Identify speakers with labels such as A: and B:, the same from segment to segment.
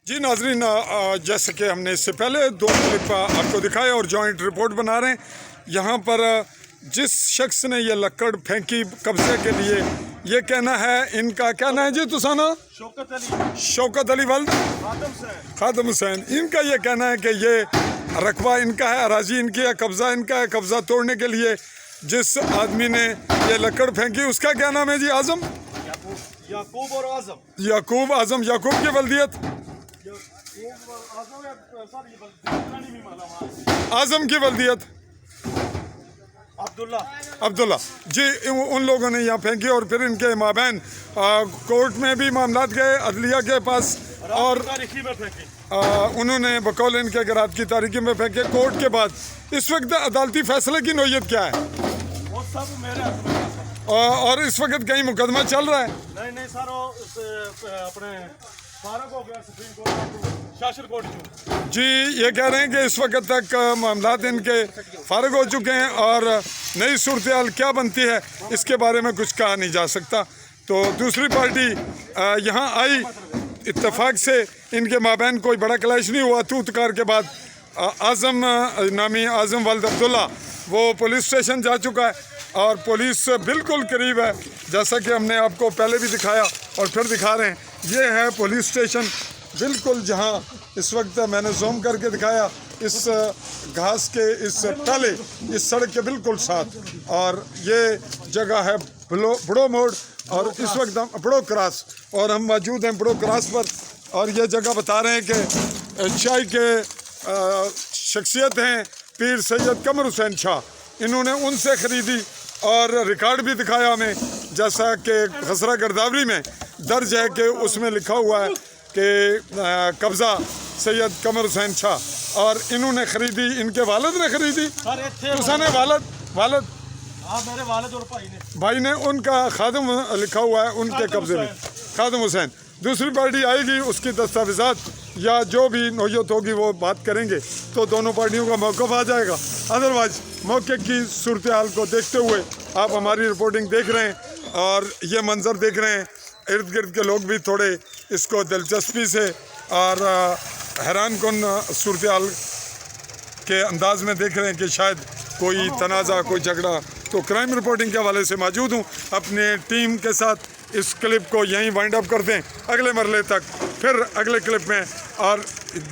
A: जी नाजरीन, जैसे कि हमने इससे पहले दो क्लिप आपको दिखाए और जॉइंट रिपोर्ट बना रहे हैं। यहाँ पर जिस शख्स ने ये लकड़ फेंकी कब्जे के लिए, ये कहना है, इनका कहना है जी तुसाना शौकत अली वल्द खादम हुसैन, इनका ये कहना है कि ये रकबा इनका है, अराजी इनकी है, कब्जा इनका है। कब्जा तोड़ने के लिए जिस आदमी ने ये लकड़ फेंकी उसका क्या नाम है जी? आजम याकूब आजम याकूब की वल्दियत आजम की वल्दियत अब्दुल्ला जी। उन लोगों ने यहाँ फेंकी और फिर इनके माबैन कोर्ट में भी मामलात गए, अदलिया के पास, और उन्होंने बकौल इनके रात की तारीखी में फेंके। कोर्ट के बाद इस वक्त अदालती फैसले की नौयत क्या है?
B: वो सब मेरे
A: और इस वक्त कहीं मुकदमा चल रहा है?
B: नहीं सर, अपने फारग हो गया सुप्रीम कोर्ट, शासन कोर्ट
A: जी। ये कह रहे हैं कि इस वक्त तक मामलात इनके फारग हो चुके हैं और नई सूरत हाल क्या बनती है इसके बारे में कुछ कहा नहीं जा सकता। तो दूसरी पार्टी यहाँ आई, इत्तेफाक से इनके माबैन कोई बड़ा क्लैश नहीं हुआ। तूतकार के बाद आजम नामी आजम वल्द अब्दुल्ला वो पुलिस स्टेशन जा चुका है और पुलिस बिल्कुल करीब है, जैसा कि हमने आपको पहले भी दिखाया और फिर दिखा रहे हैं। ये है पुलिस स्टेशन बिल्कुल, जहां इस वक्त मैंने जूम करके दिखाया, इस घास के इस टाले इस सड़क के बिल्कुल साथ। और ये जगह है बड़ो मोड़ और इस वक्त हम बड़ो क्रॉस, और हम मौजूद हैं बड़ो क्रॉस पर। और ये जगह बता रहे हैं कि शाही के शख्सियत हैं पीर सैयद कमर हुसैन शाह, इन्होंने उनसे ख़रीदी और रिकॉर्ड भी दिखाया हमें, जैसा कि खसरा गिरदावरी में दर्ज है कि उसमें लिखा हुआ है कि कब्ज़ा सैयद कमर हुसैन शाह, और इन्होंने ख़रीदी, इनके वालिद ने ख़रीदी। तुसाने वालिद
B: मेरे वालिद और
A: भाई ने उनका खादम लिखा हुआ है उनके कब्ज़े में, खादम हुसैन। दूसरी पार्टी आएगी, उसकी दस्तावेज़ात या जो भी नौयत होगी वो बात करेंगे, तो दोनों पार्टियों का मौक़िफ़ आ जाएगा। अदरवाइज़ मौके की सूरत हाल को देखते हुए आप हमारी रिपोर्टिंग देख रहे हैं और ये मंज़र देख रहे हैं। इर्द गिर्द के लोग भी थोड़े इसको दिलचस्पी से और हैरान कुन सूरत हाल के अंदाज में देख रहे हैं कि शायद कोई तनाज़ा, कोई झगड़ा। तो क्राइम रिपोर्टिंग के हवाले से मौजूद हूँ अपने टीम के साथ। इस क्लिप को यहीं वाइंड अप करते हैं, अगले मरले तक फिर अगले क्लिप में। और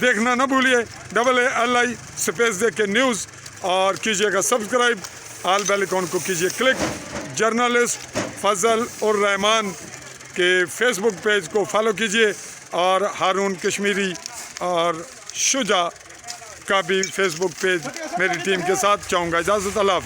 A: देखना ना भूलिए AALI स्पेस दे के न्यूज़, और कीजिएगा सब्सक्राइब, आल बेल आइकॉन को कीजिए क्लिक। जर्नलिस्ट फजल और रहमान के फेसबुक पेज को फॉलो कीजिए, और हारून कश्मीरी और शुजा का भी फेसबुक पेज मेरी टीम के साथ चाहूँगा। इजाज़त, अल्लाह हाफ़िज़।